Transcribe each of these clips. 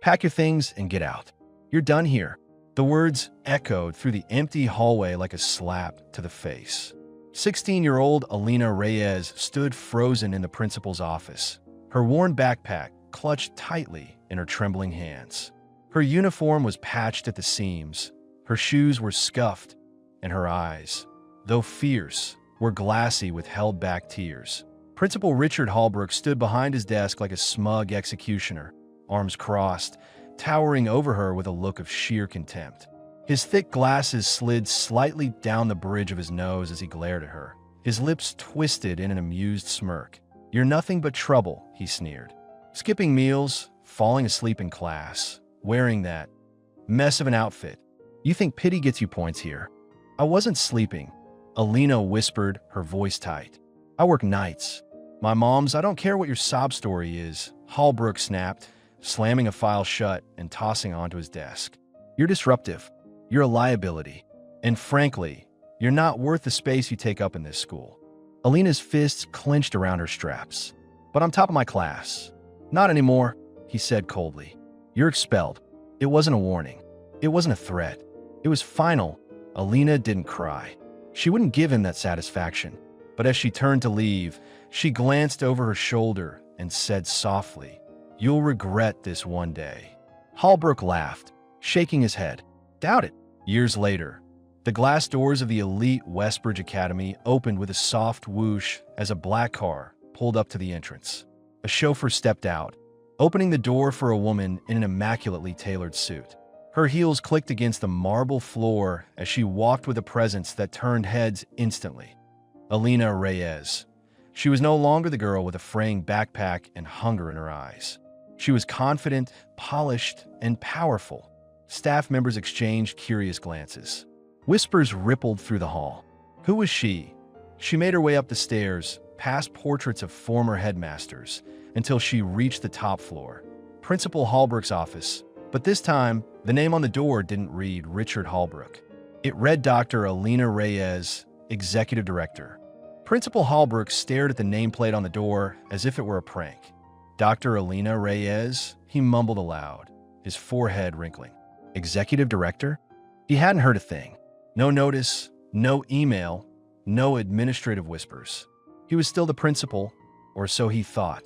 Pack your things and get out. You're done here." The words echoed through the empty hallway like a slap to the face. 16-year-old Alina Reyes stood frozen in the principal's office, her worn backpack clutched tightly in her trembling hands. Her uniform was patched at the seams, her shoes were scuffed, and her eyes, though fierce, were glassy with held-back tears. Principal Richard Holbrook stood behind his desk like a smug executioner, arms crossed, towering over her with a look of sheer contempt. His thick glasses slid slightly down the bridge of his nose as he glared at her, his lips twisted in an amused smirk. "You're nothing but trouble," he sneered. "Skipping meals, falling asleep in class, wearing that mess of an outfit. You think pity gets you points here?" "I wasn't sleeping," Alina whispered, her voice tight. "I work nights. My mom's, I don't care what your sob story is," Holbrook snapped, slamming a file shut and tossing onto his desk. "You're disruptive. You're a liability. And frankly, you're not worth the space you take up in this school." Alina's fists clenched around her straps. "But I'm top of my class." "Not anymore," he said coldly. "You're expelled." It wasn't a warning. It wasn't a threat. It was final. Alina didn't cry. She wouldn't give him that satisfaction. But as she turned to leave, she glanced over her shoulder and said softly, "You'll regret this one day." Holbrook laughed, shaking his head. "Doubt it." Years later, the glass doors of the elite Westbridge Academy opened with a soft whoosh as a black car pulled up to the entrance. A chauffeur stepped out, opening the door for a woman in an immaculately tailored suit. Her heels clicked against the marble floor as she walked with a presence that turned heads instantly. Alina Reyes. She was no longer the girl with a fraying backpack and hunger in her eyes. She was confident, polished, and powerful. Staff members exchanged curious glances. Whispers rippled through the hall. Who was she? She made her way up the stairs, past portraits of former headmasters, until she reached the top floor, Principal Holbrook's office. But this time, the name on the door didn't read Richard Holbrook. It read Dr. Alina Reyes, Executive Director. Principal Holbrook stared at the nameplate on the door as if it were a prank. "Dr. Alina Reyes," he mumbled aloud, his forehead wrinkling. "Executive Director?" He hadn't heard a thing. No notice, no email, no administrative whispers. He was still the principal, or so he thought.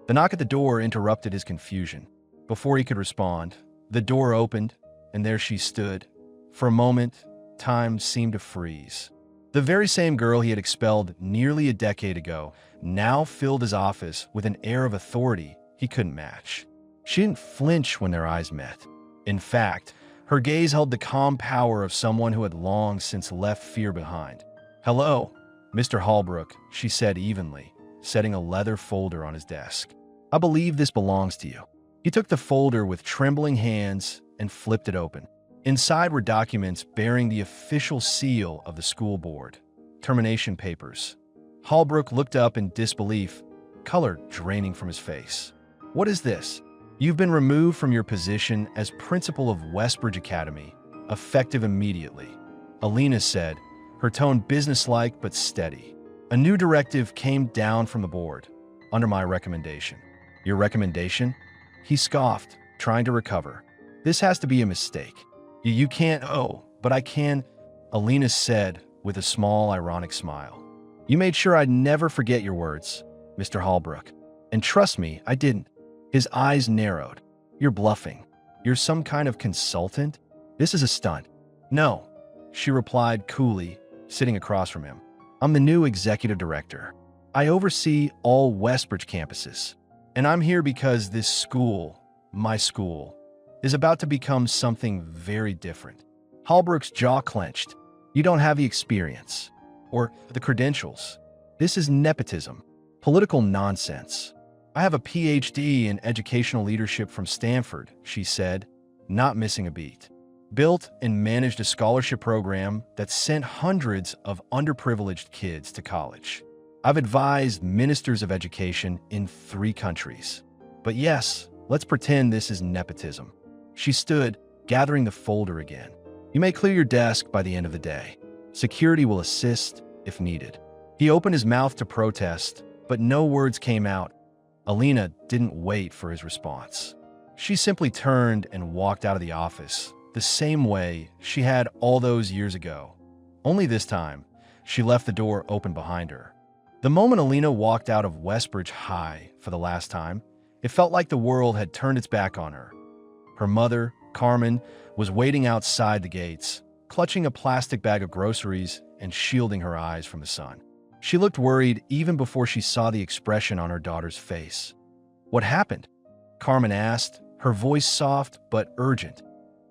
The knock at the door interrupted his confusion. Before he could respond, the door opened, and there she stood. For a moment, time seemed to freeze. The very same girl he had expelled nearly a decade ago now filled his office with an air of authority he couldn't match. She didn't flinch when their eyes met. In fact, her gaze held the calm power of someone who had long since left fear behind. "Hello, Mr. Holbrook," she said evenly, setting a leather folder on his desk. "I believe this belongs to you." He took the folder with trembling hands and flipped it open. Inside were documents bearing the official seal of the school board. Termination papers. Holbrook looked up in disbelief, color draining from his face. "What is this?" "You've been removed from your position as principal of Westbridge Academy, effective immediately," Alina said, her tone businesslike but steady. "A new directive came down from the board, under my recommendation." "Your recommendation?" He scoffed, trying to recover. "This has to be a mistake. You can't." "Oh, but I can," Alina said with a small, ironic smile. "You made sure I'd never forget your words, Mr. Holbrook. And trust me, I didn't." His eyes narrowed. "You're bluffing. You're some kind of consultant? This is a stunt." "No," she replied coolly, sitting across from him. "I'm the new executive director. I oversee all Westbridge campuses. And I'm here because this school, my school, is about to become something very different." Holbrook's jaw clenched. "You don't have the experience or the credentials. This is nepotism, political nonsense." "I have a PhD in educational leadership from Stanford," she said, not missing a beat. "Built and managed a scholarship program that sent hundreds of underprivileged kids to college. I've advised ministers of education in 3 countries. But yes, let's pretend this is nepotism." She stood, gathering the folder again. "You may clear your desk by the end of the day. Security will assist if needed." He opened his mouth to protest, but no words came out. Alina didn't wait for his response. She simply turned and walked out of the office, the same way she had all those years ago. Only this time, she left the door open behind her. The moment Alina walked out of Westbridge High for the last time, it felt like the world had turned its back on her. Her mother, Carmen, was waiting outside the gates, clutching a plastic bag of groceries and shielding her eyes from the sun. She looked worried even before she saw the expression on her daughter's face. "What happened?" Carmen asked, her voice soft but urgent.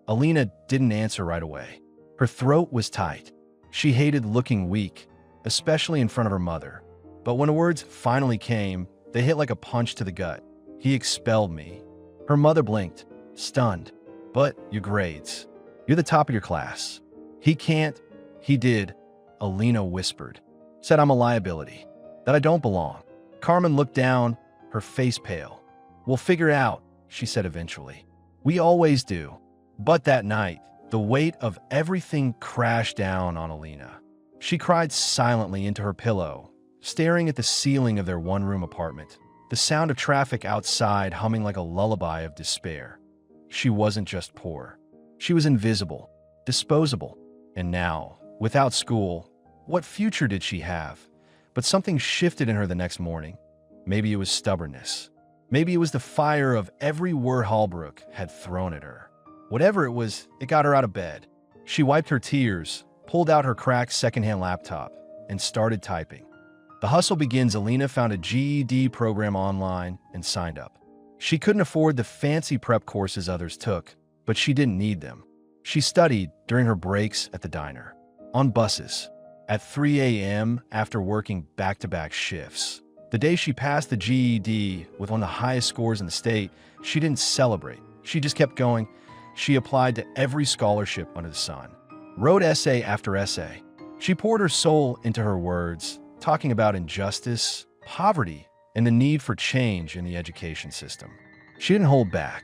Alina didn't answer right away. Her throat was tight. She hated looking weak, especially in front of her mother. But when the words finally came, they hit like a punch to the gut. "He expelled me." Her mother blinked, stunned. "But your grades. You're the top of your class." "He can't." "He did," Alina whispered. "Said I'm a liability, that I don't belong." Carmen looked down, her face pale. "We'll figure it out," she said eventually. "We always do." But that night, the weight of everything crashed down on Alina. She cried silently into her pillow, staring at the ceiling of their one-room apartment, the sound of traffic outside humming like a lullaby of despair. She wasn't just poor. She was invisible, disposable. And now, without school, what future did she have? But something shifted in her the next morning. Maybe it was stubbornness. Maybe it was the fire of every word Hallbrook had thrown at her. Whatever it was, it got her out of bed. She wiped her tears, pulled out her cracked secondhand laptop, and started typing. The hustle begins. Alina found a GED program online and signed up. She couldn't afford the fancy prep courses others took, but she didn't need them. She studied during her breaks at the diner, on buses, at 3 a.m. after working back-to-back shifts. The day she passed the GED with one of the highest scores in the state, she didn't celebrate. She just kept going. She applied to every scholarship under the sun, wrote essay after essay. She poured her soul into her words, talking about injustice, poverty, and the need for change in the education system. She didn't hold back.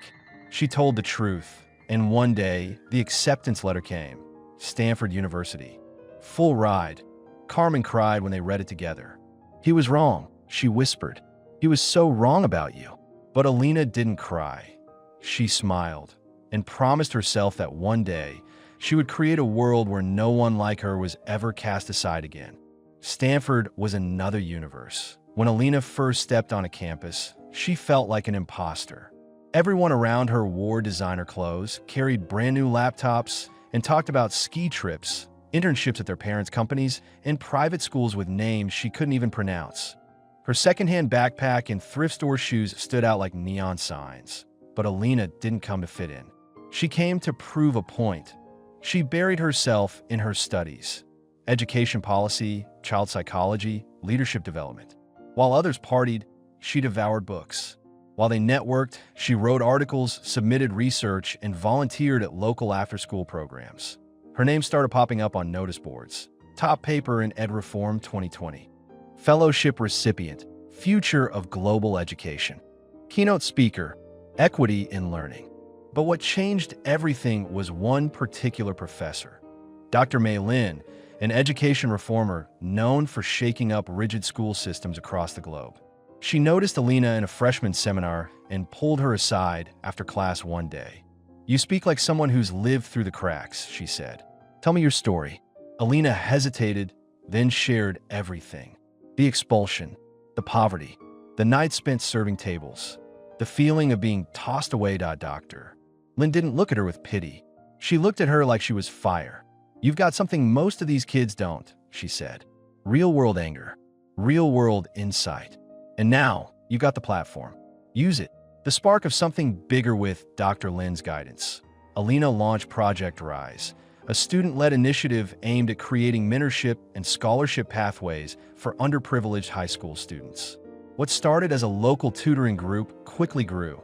She told the truth. And one day, the acceptance letter came. Stanford University. Full ride. Carmen cried when they read it together. "He was wrong," she whispered. "He was so wrong about you." But Alina didn't cry. She smiled and promised herself that one day she would create a world where no one like her was ever cast aside again. Stanford was another universe. When Alina first stepped on a campus, she felt like an imposter. Everyone around her wore designer clothes, carried brand new laptops, and talked about ski trips, internships at their parents' companies, and private schools with names she couldn't even pronounce. Her secondhand backpack and thrift store shoes stood out like neon signs. But Alina didn't come to fit in. She came to prove a point. She buried herself in her studies: education policy, child psychology, leadership development. While others partied, she devoured books. While they networked, she wrote articles, submitted research, and volunteered at local after-school programs. Her name started popping up on notice boards. Top paper in Ed Reform 2020. Fellowship recipient, future of global education. Keynote speaker, equity in learning. But what changed everything was one particular professor. Dr. Mei Lin, an education reformer known for shaking up rigid school systems across the globe. She noticed Alina in a freshman seminar and pulled her aside after class one day. "You speak like someone who's lived through the cracks," she said. "Tell me your story." Alina hesitated, then shared everything. The expulsion, the poverty, the nights spent serving tables, the feeling of being tossed away. Doctor Lin didn't look at her with pity. She looked at her like she was fire. "You've got something most of these kids don't," she said. "Real-world anger, real-world insight. And now, you've got the platform. Use it." The spark of something bigger. With Dr. Lin's guidance, Alina launched Project Rise, a student-led initiative aimed at creating mentorship and scholarship pathways for underprivileged high school students. What started as a local tutoring group quickly grew,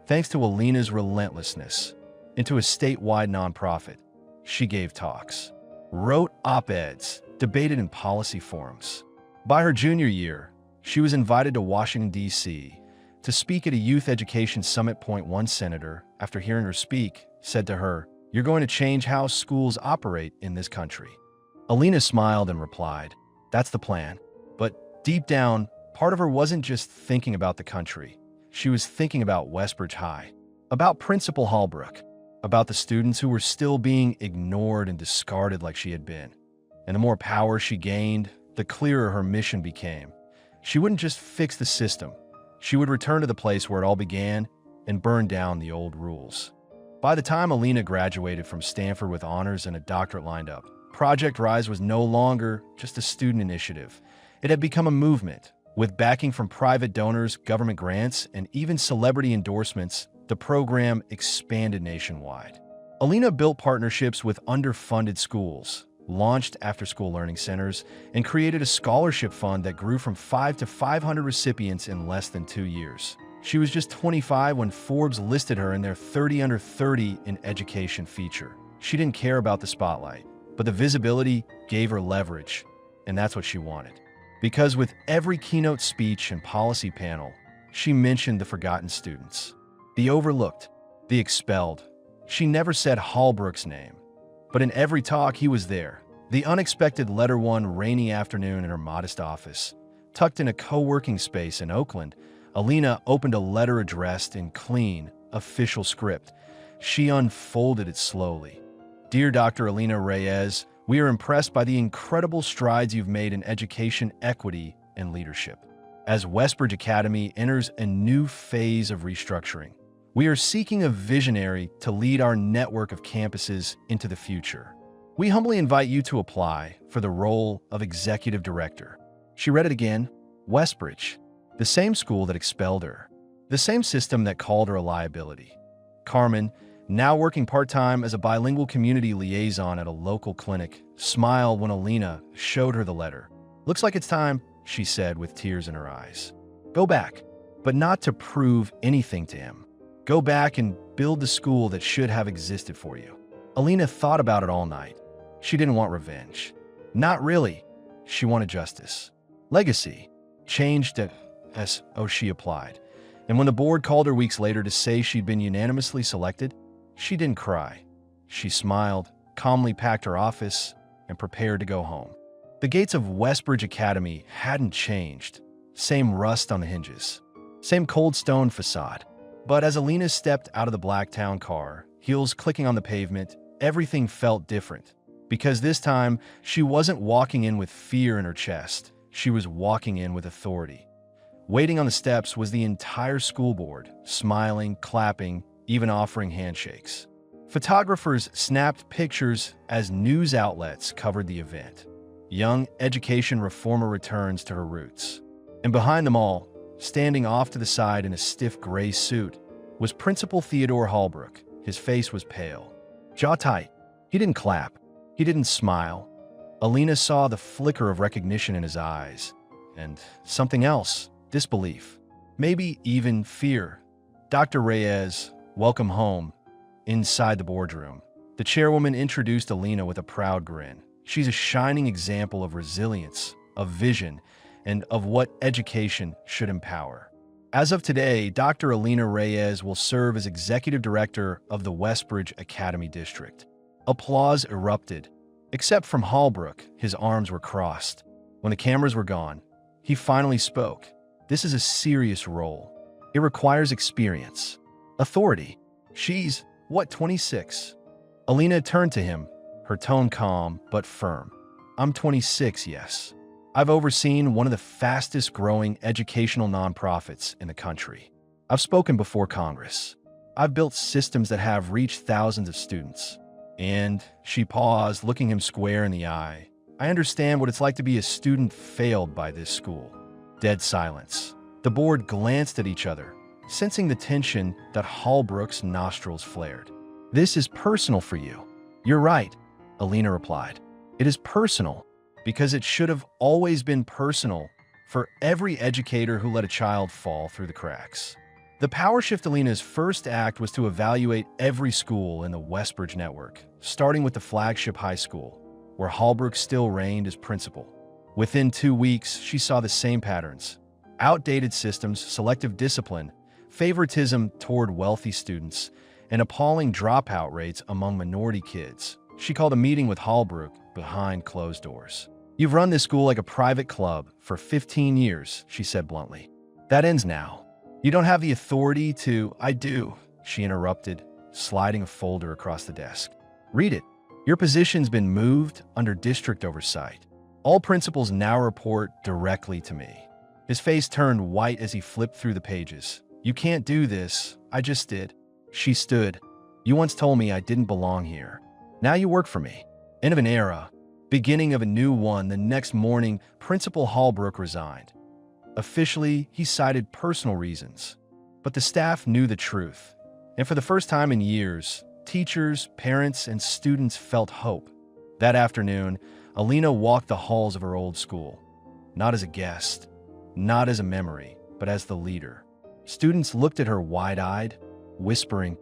thanks to Alina's relentlessness, into a statewide nonprofit. She gave talks, wrote op-eds, debated in policy forums. By her junior year, she was invited to Washington, D.C. to speak at a youth education summit. One senator, after hearing her speak, said to her, "You're going to change how schools operate in this country." Alina smiled and replied, "That's the plan." But deep down, part of her wasn't just thinking about the country. She was thinking about Westbridge High. About Principal Hallbrook, about the students who were still being ignored and discarded like she had been. And the more power she gained, the clearer her mission became. She wouldn't just fix the system. She would return to the place where it all began and burn down the old rules. By the time Alina graduated from Stanford with honors and a doctorate lined up, Project Rise was no longer just a student initiative. It had become a movement. With backing from private donors, government grants, and even celebrity endorsements, the program expanded nationwide. Alina built partnerships with underfunded schools, launched after-school learning centers, and created a scholarship fund that grew from 5 to 500 recipients in less than 2 years. She was just 25 when Forbes listed her in their 30 Under 30 in Education feature. She didn't care about the spotlight, but the visibility gave her leverage, and that's what she wanted. Because with every keynote speech and policy panel, she mentioned the forgotten students, the overlooked, the expelled. She never said Hallbrook's name, but in every talk he was there. The unexpected letter one rainy afternoon in her modest office, tucked in a co-working space in Oakland, Alina opened a letter addressed in clean, official script. She unfolded it slowly. Dear Dr. Alina Reyes, we are impressed by the incredible strides you've made in education equity and leadership. As Westbridge Academy enters a new phase of restructuring, we are seeking a visionary to lead our network of campuses into the future. We humbly invite you to apply for the role of executive director. She read it again. Westbridge, the same school that expelled her, the same system that called her a liability. Carmen, now working part-time as a bilingual community liaison at a local clinic, smiled when Alina showed her the letter. Looks like it's time, she said with tears in her eyes. Go back, but not to prove anything to him. Go back and build the school that should have existed for you. Alina thought about it all night. She didn't want revenge. Not really. She wanted justice. Legacy. Changed to S.O. she applied. And when the board called her weeks later to say she'd been unanimously selected, she didn't cry. She smiled, calmly packed her office, and prepared to go home. The gates of Westbridge Academy hadn't changed. Same rust on the hinges. Same cold stone facade. But as Alina stepped out of the Blacktown car, heels clicking on the pavement, everything felt different. Because this time, she wasn't walking in with fear in her chest. She was walking in with authority. Waiting on the steps was the entire school board, smiling, clapping, even offering handshakes. Photographers snapped pictures as news outlets covered the event. Young education reformer returns to her roots. And behind them all, standing off to the side in a stiff gray suit, was Principal Theodore Hallbrook. His face was pale, jaw tight. He didn't clap. He didn't smile. Alina saw the flicker of recognition in his eyes. And something else, disbelief. Maybe even fear. Dr. Reyes, welcome home. Inside the boardroom, the chairwoman introduced Alina with a proud grin. She's a shining example of resilience, of vision, and of what education should empower. As of today, Dr. Alina Reyes will serve as executive director of the Westbridge Academy District. Applause erupted. Except from Hallbrook, his arms were crossed. When the cameras were gone, he finally spoke. This is a serious role. It requires experience, authority. She's, 26? Alina turned to him, her tone calm but firm. I'm 26, yes. I've overseen one of the fastest-growing educational nonprofits in the country. I've spoken before Congress. I've built systems that have reached thousands of students. And she paused, looking him square in the eye. I understand what it's like to be a student failed by this school. Dead silence. The board glanced at each other, sensing the tension that Hallbrook's nostrils flared. This is personal for you. You're right, Alina replied. It is personal because it should have always been personal for every educator who let a child fall through the cracks. The Power Shift Alina's first act was to evaluate every school in the Westbridge network, starting with the flagship high school, where Hallbrook still reigned as principal. Within 2 weeks, she saw the same patterns: outdated systems, selective discipline, favoritism toward wealthy students, and appalling dropout rates among minority kids. She called a meeting with Hallbrook behind closed doors. You've run this school like a private club for 15 years, she said bluntly. That ends now. You don't have the authority to. I do, she interrupted, sliding a folder across the desk. "Read it. Your position's been moved under district oversight. All principals now report directly to me." His face turned white as he flipped through the pages. "You can't do this. I just did." She stood. "You once told me I didn't belong here. Now you work for me." End of an era. Beginning of a new one. The next morning, Principal Hallbrook resigned. Officially, he cited personal reasons. But the staff knew the truth. And for the first time in years, teachers, parents, and students felt hope. That afternoon, Alina walked the halls of her old school. Not as a guest, not as a memory, but as the leader. Students looked at her wide-eyed, whispering,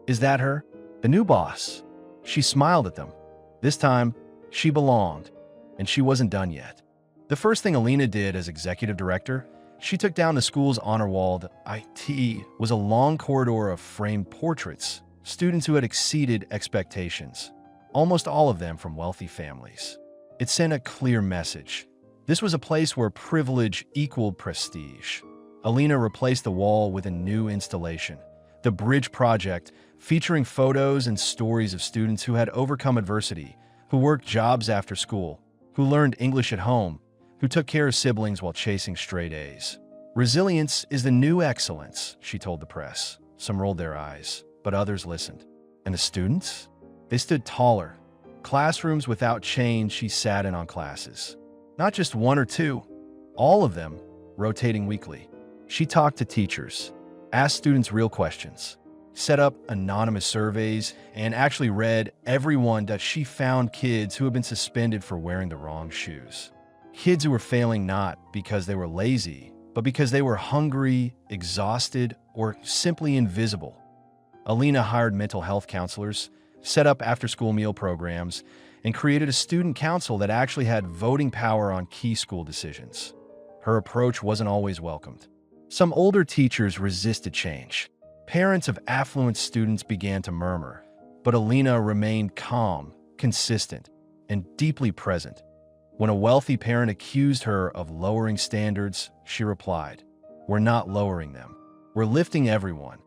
"Is that her? The new boss?" She smiled at them. This time, she belonged, and she wasn't done yet. The first thing Alina did as executive director, she took down the school's honor wall. The IT was a long corridor of framed portraits, students who had exceeded expectations, almost all of them from wealthy families. It sent a clear message. This was a place where privilege equaled prestige. Alina replaced the wall with a new installation, the Bridge Project, featuring photos and stories of students who had overcome adversity, who worked jobs after school, who learned English at home, who took care of siblings while chasing straight A's. "Resilience is the new excellence," she told the press. Some rolled their eyes, but others listened. And the students? They stood taller. Classrooms without change. She sat in on classes. Not just one or two, all of them, rotating weekly. She talked to teachers, asked students real questions, set up anonymous surveys, and actually read everyone that she found kids who had been suspended for wearing the wrong shoes. Kids who were failing not because they were lazy, but because they were hungry, exhausted, or simply invisible. Alina hired mental health counselors, set up after-school meal programs, and created a student council that actually had voting power on key school decisions. Her approach wasn't always welcomed. Some older teachers resisted change. Parents of affluent students began to murmur, but Alina remained calm, consistent, and deeply present. When a wealthy parent accused her of lowering standards, she replied, "We're not lowering them. We're lifting everyone."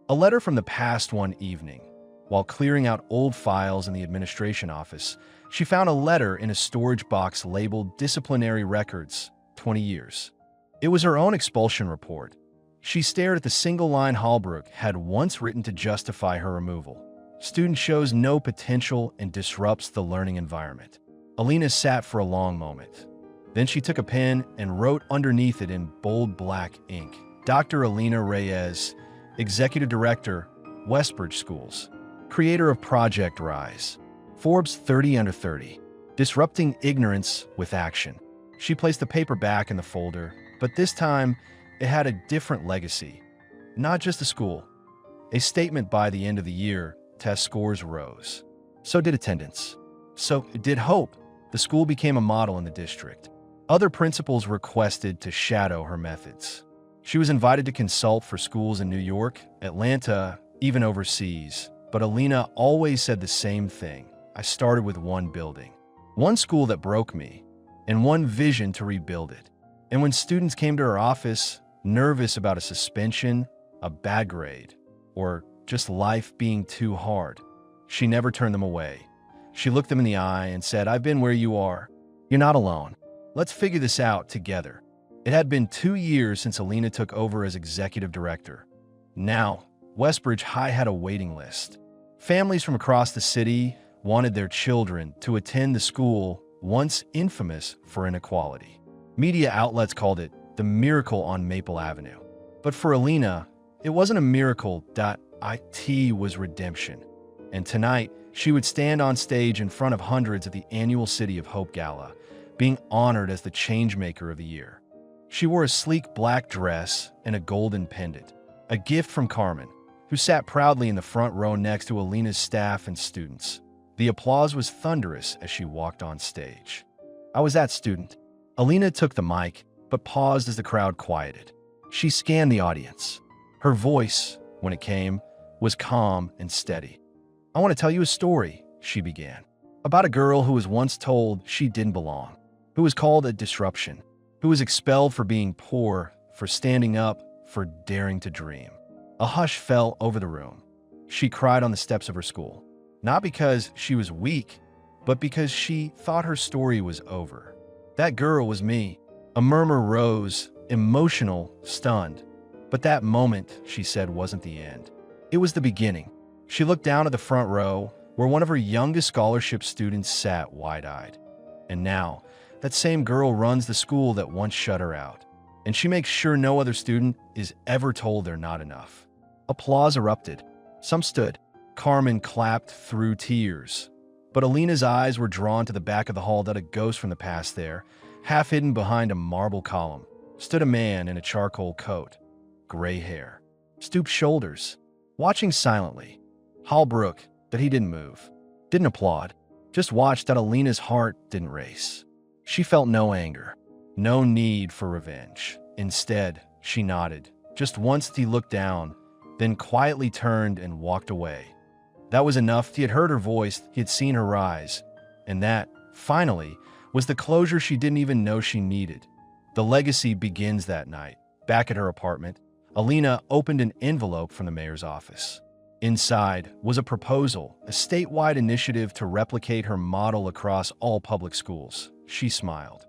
A letter from the past. One evening, while clearing out old files in the administration office, she found a letter in a storage box labeled Disciplinary Records, 20 years. It was her own expulsion report. She stared at the single line Hallbrook had once written to justify her removal. "Student shows no potential and disrupts the learning environment." Alina sat for a long moment. Then she took a pen and wrote underneath it in bold black ink, "Dr. Alina Reyes, Executive Director, Westbridge Schools, creator of Project Rise, Forbes 30 Under 30, disrupting ignorance with action." She placed the paper back in the folder, but this time it had a different legacy. Not just a school. A statement: by the end of the year, test scores rose. So did attendance. So did hope. The school became a model in the district. Other principals requested to shadow her methods. She was invited to consult for schools in New York, Atlanta, even overseas. But Alina always said the same thing: "I started with one building, one school that broke me, and one vision to rebuild it." And when students came to her office, nervous about a suspension, a bad grade, or just life being too hard, she never turned them away. She looked them in the eye and said, "I've been where you are. You're not alone. Let's figure this out together." It had been 2 years since Alina took over as executive director. Now, Westbridge High had a waiting list. Families from across the city wanted their children to attend the school once infamous for inequality. Media outlets called it the miracle on Maple Avenue. But for Alina, it wasn't a miracle. It was redemption. And tonight, she would stand on stage in front of hundreds at the annual City of Hope Gala, being honored as the Changemaker of the Year. She wore a sleek black dress and a golden pendant, a gift from Carmen, who sat proudly in the front row next to Alina's staff and students. The applause was thunderous as she walked on stage. "I was that student." Alina took the mic, but paused as the crowd quieted. She scanned the audience. Her voice, when it came, was calm and steady. "I want to tell you a story," she began, "about a girl who was once told she didn't belong, who was called a disruption, who was expelled for being poor, for standing up, for daring to dream." A hush fell over the room. She cried on the steps of her school, not because she was weak, but because she thought her story was over. That girl was me. A murmur rose, emotional, stunned. But that moment, she said, wasn't the end. It was the beginning. She looked down at the front row, where one of her youngest scholarship students sat wide-eyed. And now, that same girl runs the school that once shut her out. And she makes sure no other student is ever told they're not enough. Applause erupted. Some stood. Carmen clapped through tears. But Alina's eyes were drawn to the back of the hall that a ghost from the past there, half hidden behind a marble column, stood a man in a charcoal coat, gray hair, stooped shoulders, watching silently. Hallbrook, that he didn't move, didn't applaud, just watched that Alina's heart didn't race. She felt no anger, no need for revenge. Instead, she nodded. Just once he looked down, then quietly turned and walked away. That was enough. He had heard her voice, he had seen her rise, and that, finally, was the closure she didn't even know she needed. The legacy begins that night. Back at her apartment, Alina opened an envelope from the mayor's office. Inside was a proposal, a statewide initiative to replicate her model across all public schools. She smiled.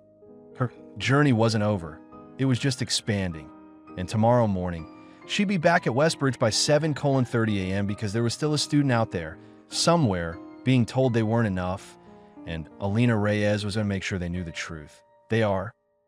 Her journey wasn't over. It was just expanding. And tomorrow morning, she'd be back at Westbridge by 7:30 a.m. because there was still a student out there, somewhere, being told they weren't enough, and Alina Reyes was going to make sure they knew the truth. They are.